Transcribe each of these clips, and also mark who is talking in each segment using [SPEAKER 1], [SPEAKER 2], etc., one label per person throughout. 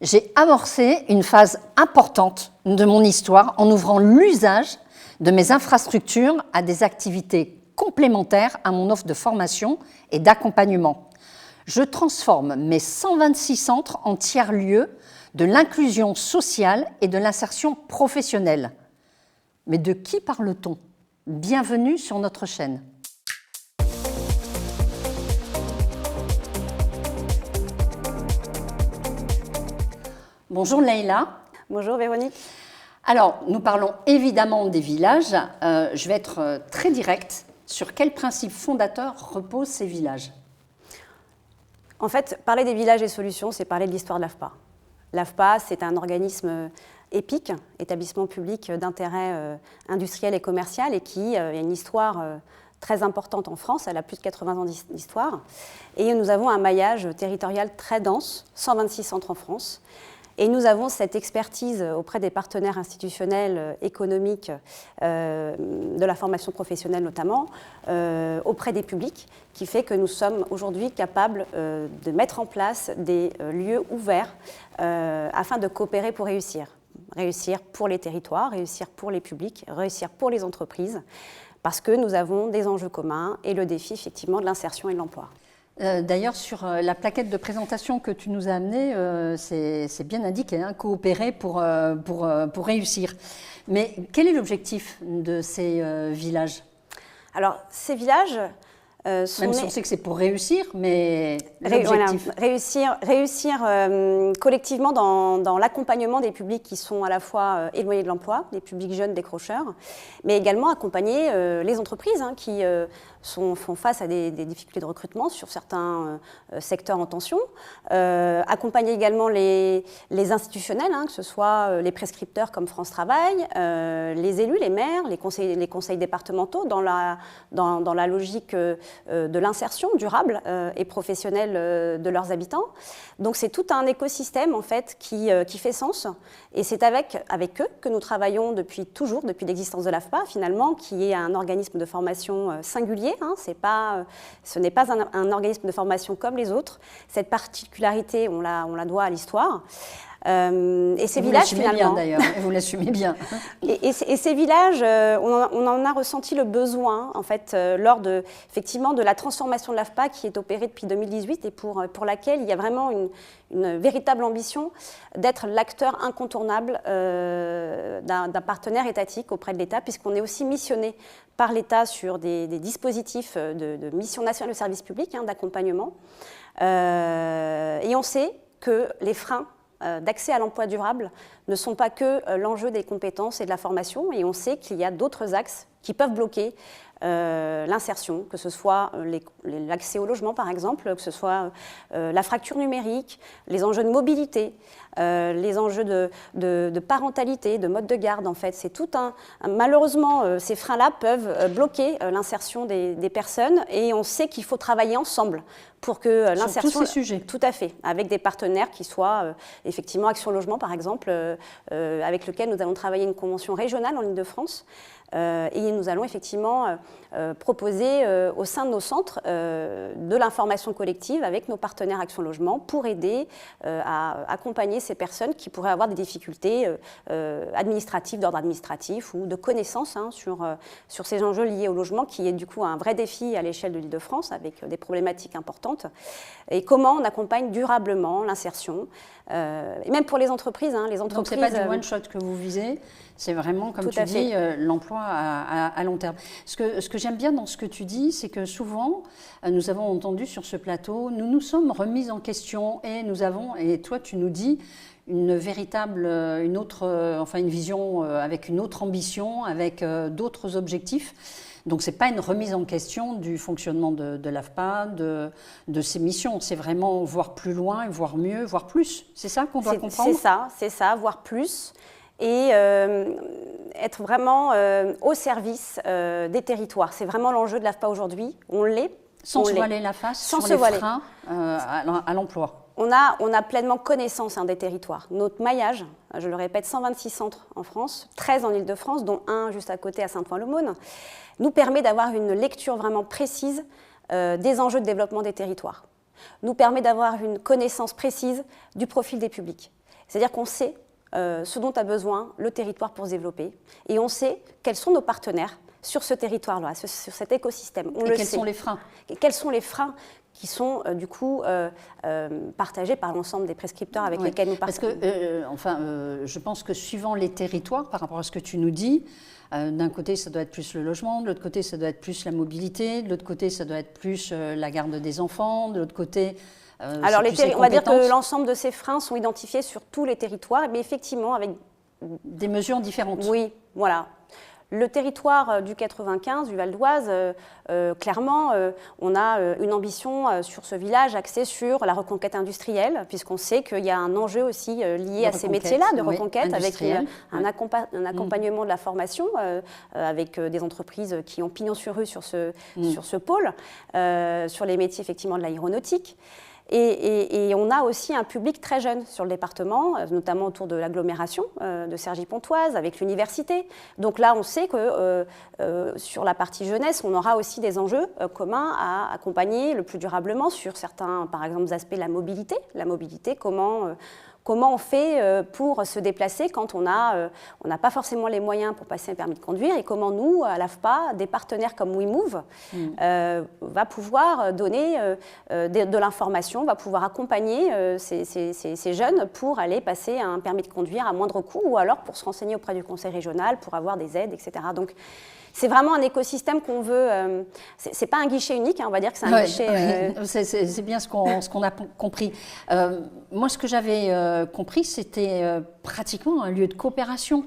[SPEAKER 1] J'ai amorcé une phase importante de mon histoire en ouvrant l'usage de mes infrastructures à des activités complémentaires à mon offre de formation et d'accompagnement. Je transforme mes 126 centres en tiers-lieux de l'inclusion sociale et de l'insertion professionnelle. Mais de qui parle-t-on? Bienvenue sur notre chaîne. Bonjour Leïla.
[SPEAKER 2] Bonjour Véronique.
[SPEAKER 1] Alors, nous parlons évidemment des villages. Je vais être très directe. Sur quels principes fondateurs reposent ces villages?
[SPEAKER 2] En fait, parler des villages et solutions, c'est parler de l'histoire de l'AFPA. L'AFPA, c'est un organisme EPIC, établissement public d'intérêt industriel et commercial, et qui a une histoire très importante en France. Elle a plus de 80 ans d'histoire. Et nous avons un maillage territorial très dense, 126 centres en France. Et nous avons cette expertise auprès des partenaires institutionnels, économiques, de la formation professionnelle notamment, auprès des publics, qui fait que nous sommes aujourd'hui capables de mettre en place des lieux ouverts afin de coopérer pour réussir. Réussir pour les territoires, réussir pour les publics, réussir pour les entreprises, parce que nous avons des enjeux communs et le défi effectivement de l'insertion et de l'emploi.
[SPEAKER 1] D'ailleurs, sur la plaquette de présentation que tu nous as amenée, c'est bien indiqué, hein, coopérer pour réussir. Mais quel est l'objectif de ces villages?
[SPEAKER 2] Alors, ces villages sont
[SPEAKER 1] même si on sait que c'est pour réussir, mais l'objectif.
[SPEAKER 2] Voilà, réussir collectivement dans l'accompagnement des publics qui sont à la fois éloignés de l'emploi, des publics jeunes décrocheurs, mais également accompagner les entreprises qui font face à des difficultés de recrutement sur certains secteurs en tension, accompagner également les institutionnels, que ce soit les prescripteurs comme France Travail, les élus, les maires, les conseils départementaux dans la logique de l'insertion durable et professionnelle de leurs habitants. Donc c'est tout un écosystème en fait qui fait sens, et c'est avec eux que nous travaillons depuis l'existence de l'AFPA finalement, qui est un organisme de formation singulier. Ce n'est pas un organisme de formation comme les autres. Cette particularité, on la doit à l'histoire. Et ces villages, finalement,
[SPEAKER 1] d'ailleurs, vous l'assumez bien.
[SPEAKER 2] Et ces villages, on en a ressenti le besoin, en fait, lors effectivement, de la transformation de l'AFPA qui est opérée depuis 2018 et pour laquelle il y a vraiment une véritable ambition d'être l'acteur incontournable d'un partenaire étatique auprès de l'État, puisqu'on est aussi missionné par l'État sur des dispositifs de mission nationale de service public, d'accompagnement. Et on sait que les freins d'accès à l'emploi durable ne sont pas que l'enjeu des compétences et de la formation, et on sait qu'il y a d'autres axes qui peuvent bloquer l'insertion, que ce soit l'accès au logement par exemple, que ce soit la fracture numérique, les enjeux de mobilité, les enjeux de parentalité, de mode de garde en fait. C'est tout malheureusement, ces freins-là peuvent bloquer l'insertion des personnes, et on sait qu'il faut travailler ensemble pour que l'insertion...
[SPEAKER 1] Sur tous ces sujets.
[SPEAKER 2] Tout à fait, avec des partenaires qui soient effectivement Action Logement par exemple, avec lequel nous allons travailler une convention régionale en Île-de-France. Et nous allons effectivement proposer au sein de nos centres de l'information collective avec nos partenaires Action Logement pour aider à accompagner ces personnes qui pourraient avoir des difficultés administratives, d'ordre administratif ou de connaissances sur ces enjeux liés au logement, qui est du coup un vrai défi à l'échelle de l'Île-de-France avec des problématiques importantes. Et comment on accompagne durablement l'insertion, et même pour les entreprises.
[SPEAKER 1] Donc ce n'est pas du one-shot que vous visez, c'est vraiment, comme tu dis, l'emploi à long terme. Ce que j'aime bien dans ce que tu dis, c'est que souvent, nous avons entendu sur ce plateau, nous nous sommes remis en question, et toi tu nous dis, une vision avec une autre ambition, avec d'autres objectifs. Donc, ce n'est pas une remise en question du fonctionnement de l'AFPA, de ses missions. C'est vraiment voir plus loin, voir mieux, voir plus. C'est ça qu'on doit comprendre?
[SPEAKER 2] C'est ça, voir plus. Et être vraiment au service des territoires. C'est vraiment l'enjeu de l'AFPA aujourd'hui. On l'est.
[SPEAKER 1] Sans se voiler la face sur les freins à l'emploi.
[SPEAKER 2] On a pleinement connaissance des territoires. Notre maillage, je le répète, 126 centres en France, 13 en Île-de-France, dont un juste à côté à Saint-Ouen-l'Aumône, nous permet d'avoir une lecture vraiment précise des enjeux de développement des territoires. Nous permet d'avoir une connaissance précise du profil des publics. C'est-à-dire qu'on sait ce dont a besoin le territoire pour se développer et on sait quels sont nos partenaires sur ce territoire-là, sur cet écosystème.
[SPEAKER 1] Et quels sont les freins?
[SPEAKER 2] Et quels sont les freins qui sont du coup partagés par l'ensemble des prescripteurs avec lesquels nous participons.
[SPEAKER 1] Parce que, je pense que suivant les territoires, par rapport à ce que tu nous dis, d'un côté ça doit être plus le logement, de l'autre côté ça doit être plus la mobilité, de l'autre côté ça doit être plus la garde des enfants, de l'autre côté...
[SPEAKER 2] Alors on va dire que l'ensemble de ces freins sont identifiés sur tous les territoires, mais effectivement avec...
[SPEAKER 1] Des mesures différentes.
[SPEAKER 2] Oui, voilà. Le territoire du 95, du Val d'Oise, clairement, on a une ambition sur ce village axée sur la reconquête industrielle, puisqu'on sait qu'il y a un enjeu aussi lié à ces métiers-là de reconquête, avec un accompagnement de la formation, avec des entreprises qui ont pignon sur rue sur ce pôle, sur les métiers effectivement de l'aéronautique. Et on a aussi un public très jeune sur le département, notamment autour de l'agglomération de Cergy-Pontoise, avec l'université. Donc là, on sait que sur la partie jeunesse, on aura aussi des enjeux communs à accompagner le plus durablement sur certains, par exemple, aspects de la mobilité. La mobilité, comment on fait pour se déplacer quand on n'a pas forcément les moyens pour passer un permis de conduire, et comment nous, à l'AFPA, des partenaires comme WeMove, va pouvoir donner de l'information, va pouvoir accompagner ces jeunes pour aller passer un permis de conduire à moindre coût, ou alors pour se renseigner auprès du conseil régional, pour avoir des aides, etc. Donc, c'est vraiment un écosystème qu'on veut. C'est pas un guichet unique, hein, on va dire que c'est un guichet.
[SPEAKER 1] C'est bien ce qu'on a compris. Moi, ce que j'avais compris, c'était pratiquement un lieu de coopération.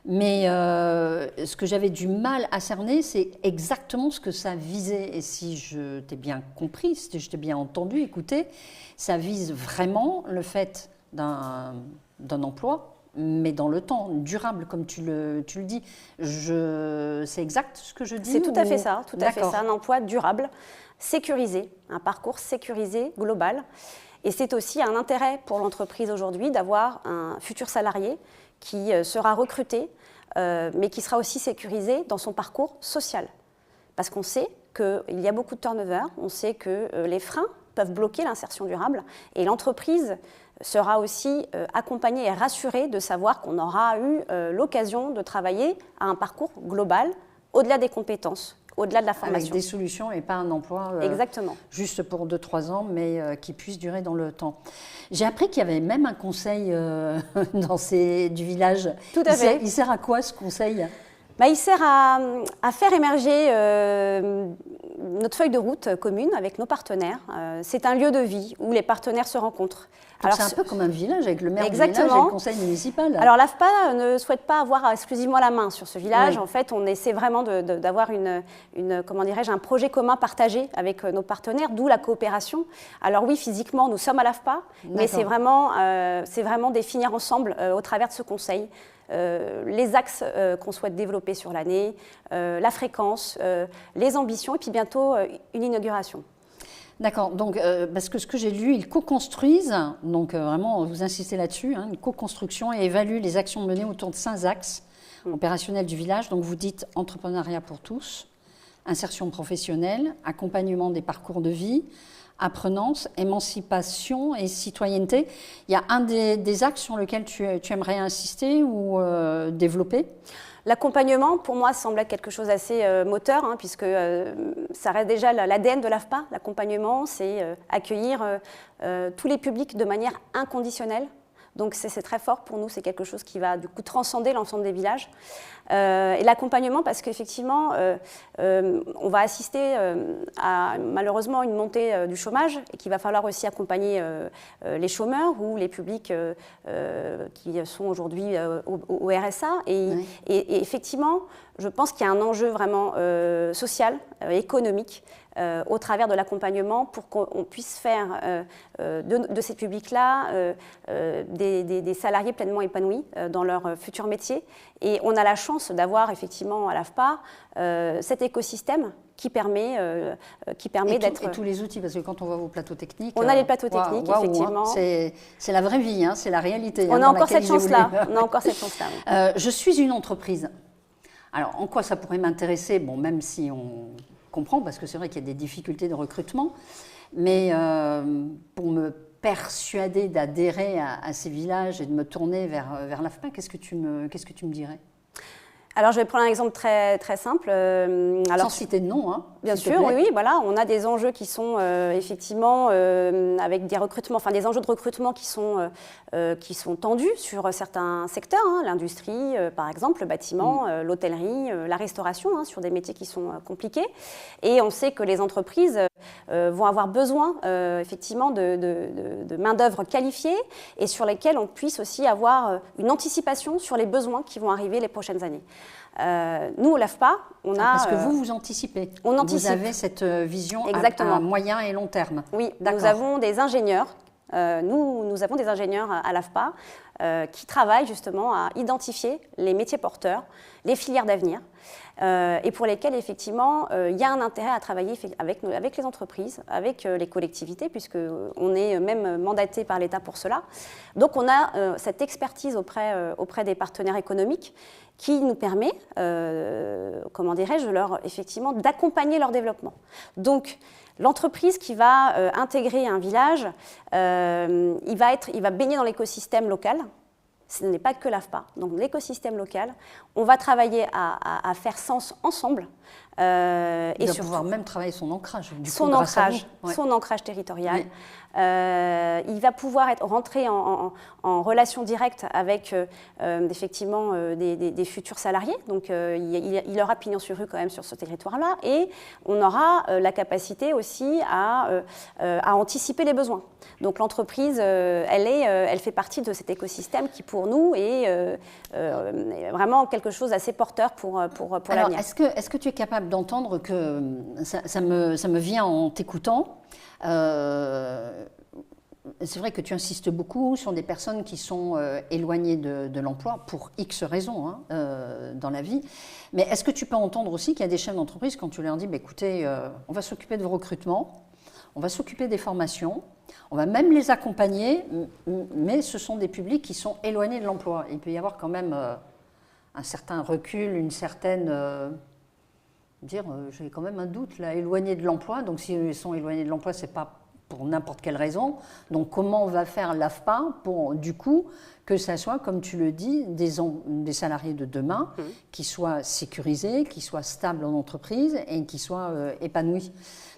[SPEAKER 1] Mais ce que j'avais du mal à cerner, c'est exactement ce que ça visait. Et si je t'ai bien compris, si je t'ai bien entendu, écoutez, ça vise vraiment le fait d'un emploi, mais dans le temps, durable, comme tu le dis. C'est exact ce que je dis?
[SPEAKER 2] C'est tout à fait ça, un emploi durable, sécurisé, un parcours sécurisé, global. Et c'est aussi un intérêt pour l'entreprise aujourd'hui d'avoir un futur salarié qui sera recruté, mais qui sera aussi sécurisé dans son parcours social. Parce qu'on sait qu'il y a beaucoup de turnover, on sait que les freins peuvent bloquer l'insertion durable, et l'entreprise sera aussi accompagnée et rassurée de savoir qu'on aura eu l'occasion de travailler à un parcours global, au-delà des compétences, au-delà de la formation.
[SPEAKER 1] Avec des solutions et pas un emploi
[SPEAKER 2] exactement.
[SPEAKER 1] Juste pour 2-3 ans, mais qui puisse durer dans le temps. J'ai appris qu'il y avait même un conseil du village.
[SPEAKER 2] Tout à fait.
[SPEAKER 1] Il sert à quoi ce conseil?
[SPEAKER 2] Il sert à faire émerger notre feuille de route commune avec nos partenaires. C'est un lieu de vie où les partenaires se rencontrent.
[SPEAKER 1] C'est un peu comme un village avec le maire du village et le conseil municipal.
[SPEAKER 2] Alors l'AFPA ne souhaite pas avoir exclusivement la main sur ce village. Oui. En fait, on essaie vraiment d'avoir un projet commun partagé avec nos partenaires, d'où la coopération. Alors oui, physiquement, nous sommes à l'AFPA, mais c'est vraiment définir ensemble, au travers de ce conseil, les axes qu'on souhaite développer sur l'année, la fréquence, les ambitions, et puis bientôt une inauguration.
[SPEAKER 1] D'accord, donc parce que ce que j'ai lu, ils co-construisent, donc vraiment vous insistez là-dessus, une co-construction, et évaluent les actions menées autour de 5 axes opérationnels du village. Donc vous dites entrepreneuriat pour tous, insertion professionnelle, accompagnement des parcours de vie, apprenance, émancipation et citoyenneté. Il y a un des axes sur lequel tu aimerais insister ou développer? L'accompagnement, pour moi, semble être quelque chose d'assez moteur, puisque ça reste déjà l'ADN de l'AFPA. L'accompagnement, c'est accueillir tous les publics de manière inconditionnelle. Donc c'est très fort pour nous, c'est quelque chose qui va du coup transcender l'ensemble des villages. Et l'accompagnement, parce qu'effectivement, on va assister à malheureusement une montée du chômage, et qu'il va falloir aussi accompagner les chômeurs ou les publics qui sont aujourd'hui au RSA. Et effectivement, je pense qu'il y a un enjeu vraiment social, économique, au travers de l'accompagnement, pour qu'on puisse faire de ces publics-là des salariés pleinement épanouis dans leur futur métier. Et on a la chance d'avoir effectivement à l'AFPA cet écosystème qui permet d'être... Et tous les outils, parce que quand on voit vos plateaux techniques...
[SPEAKER 2] On a les plateaux techniques, effectivement.
[SPEAKER 1] C'est la vraie vie, c'est la réalité.
[SPEAKER 2] On a encore cette chance-là.
[SPEAKER 1] Je suis une entreprise. Alors, en quoi ça pourrait m'intéresser? Bon, même si on comprend, parce que c'est vrai qu'il y a des difficultés de recrutement, mais pour me persuadée d'adhérer à ces villages et de me tourner vers l'AFPA, qu'est-ce que tu me dirais?
[SPEAKER 2] Alors, je vais prendre un exemple très, très simple.
[SPEAKER 1] Sans citer de nom, hein,
[SPEAKER 2] bien sûr, oui, voilà. On a des enjeux qui sont effectivement avec des recrutements, enfin des enjeux de recrutement qui sont tendus sur certains secteurs, hein, l'industrie, par exemple, le bâtiment, l'hôtellerie, la restauration, hein, sur des métiers qui sont compliqués. Et on sait que les entreprises vont avoir besoin effectivement de main-d'œuvre qualifiée et sur lesquelles on puisse aussi avoir une anticipation sur les besoins qui vont arriver les prochaines années. Nous, au LAFPA, on a...
[SPEAKER 1] Parce que vous anticipez.
[SPEAKER 2] On anticipe.
[SPEAKER 1] Vous avez cette vision
[SPEAKER 2] à
[SPEAKER 1] moyen et long terme.
[SPEAKER 2] Oui, nous avons des ingénieurs. Nous avons des ingénieurs à l'AFPA qui travaillent justement à identifier les métiers porteurs, les filières d'avenir, et pour lesquels effectivement il y a un intérêt à travailler avec les entreprises, avec les collectivités, puisqu'on est même mandaté par l'État pour cela. Donc on a cette expertise auprès des partenaires économiques qui nous permet, comment dirais-je, effectivement d'accompagner leur développement. Donc, l'entreprise qui va intégrer un village, il va baigner dans l'écosystème local. Ce n'est pas que l'AFPA. Donc l'écosystème local, on va travailler à faire sens ensemble.
[SPEAKER 1] Il va pouvoir même travailler son ancrage.
[SPEAKER 2] Son ancrage territorial. Oui. Il va pouvoir rentrer en relation directe avec effectivement des futurs salariés. Donc il aura pignon sur rue quand même sur ce territoire-là. Et on aura la capacité aussi à anticiper les besoins. Donc l'entreprise, elle fait partie de cet écosystème qui pour nous est vraiment quelque chose d'assez porteur pour l'avenir.
[SPEAKER 1] Alors est-ce que tu es capable d'entendre que ça me vient en t'écoutant? C'est vrai que tu insistes beaucoup sur des personnes qui sont éloignées de l'emploi pour X raisons hein, dans la vie. Mais est-ce que tu peux entendre aussi qu'il y a des chefs d'entreprise quand tu leur dis écoutez, on va s'occuper de vos recrutements, on va s'occuper des formations, on va même les accompagner, mais ce sont des publics qui sont éloignés de l'emploi. Il peut y avoir quand même un certain recul, une certaine... j'ai quand même un doute, là, éloignés de l'emploi. Donc, s'ils sont éloignés de l'emploi, ce n'est pas pour n'importe quelle raison. Donc, comment on va faire l'AFPA pour, du coup, que ça soit, comme tu le dis, des salariés de demain qui soient sécurisés, qui soient stables en entreprise et qui soient épanouis.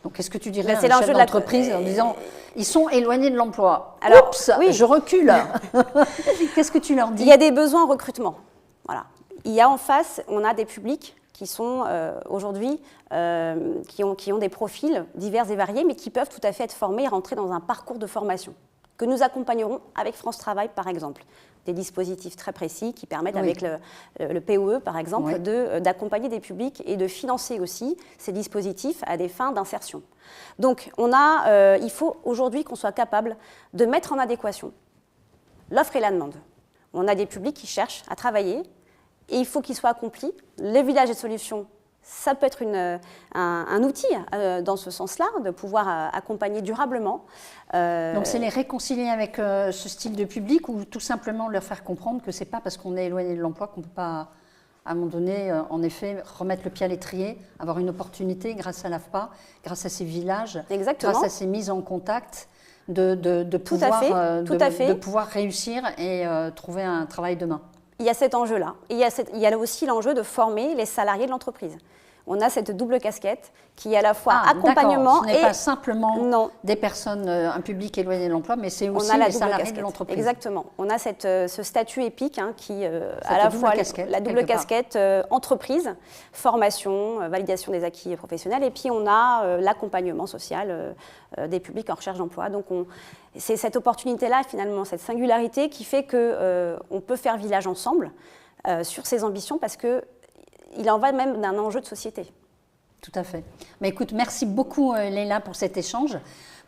[SPEAKER 1] Donc, qu'est-ce que tu dirais à un chef d'entreprise en disant ils sont éloignés de l'emploi? Alors, oups, oui. Je recule. Qu'est-ce que tu leur dis?
[SPEAKER 2] Il y a des besoins en recrutement. Voilà. Il y a en face, on a des publics qui sont aujourd'hui, qui ont des profils divers et variés, mais qui peuvent tout à fait être formés et rentrer dans un parcours de formation que nous accompagnerons avec France Travail, par exemple. Des dispositifs très précis qui permettent, avec le POE, par exemple, d'accompagner des publics et de financer aussi ces dispositifs à des fins d'insertion. Donc, il faut aujourd'hui qu'on soit capable de mettre en adéquation l'offre et la demande. On a des publics qui cherchent à travailler, et il faut qu'il soit accompli. Les villages et solutions, ça peut être un outil dans ce sens-là, de pouvoir accompagner durablement.
[SPEAKER 1] Donc c'est les réconcilier avec ce style de public ou tout simplement leur faire comprendre que ce n'est pas parce qu'on est éloigné de l'emploi qu'on ne peut pas, à un moment donné, en effet, remettre le pied à l'étrier, avoir une opportunité grâce à l'AFPA, grâce à ces villages, grâce à ces mises en contact, de pouvoir réussir et trouver un travail demain.
[SPEAKER 2] Il y a cet enjeu-là. Et il y a aussi l'enjeu de former les salariés de l'entreprise. On a cette double casquette qui est à la fois accompagnement
[SPEAKER 1] et... Ce n'est pas simplement des personnes, un public éloigné de l'emploi, mais c'est aussi les salariés de l'entreprise.
[SPEAKER 2] Exactement. On a ce statut épique qui, à la fois la double casquette entreprise, formation, validation des acquis professionnels, et puis on a l'accompagnement social des publics en recherche d'emploi. Donc c'est cette opportunité-là, finalement, cette singularité qui fait qu'on peut faire village ensemble sur ces ambitions parce que il en va même d'un enjeu de société.
[SPEAKER 1] Tout à fait. Mais écoute, merci beaucoup Leïla pour cet échange.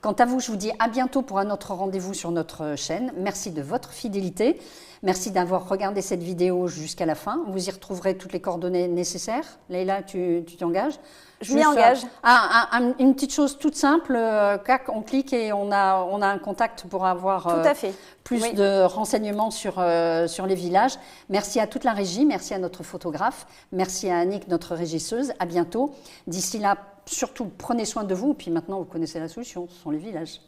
[SPEAKER 1] Quant à vous, je vous dis à bientôt pour un autre rendez-vous sur notre chaîne. Merci de votre fidélité. Merci d'avoir regardé cette vidéo jusqu'à la fin. Vous y retrouverez toutes les coordonnées nécessaires. Leïla, tu t'engages?
[SPEAKER 2] Je m'y engage.
[SPEAKER 1] Une petite chose toute simple, on clique et on a un contact pour avoir plus de renseignements sur les villages. Merci à toute la régie, merci à notre photographe, merci à Annick, notre régisseuse. À bientôt. D'ici là, surtout, prenez soin de vous. Puis maintenant, vous connaissez la solution, ce sont les villages.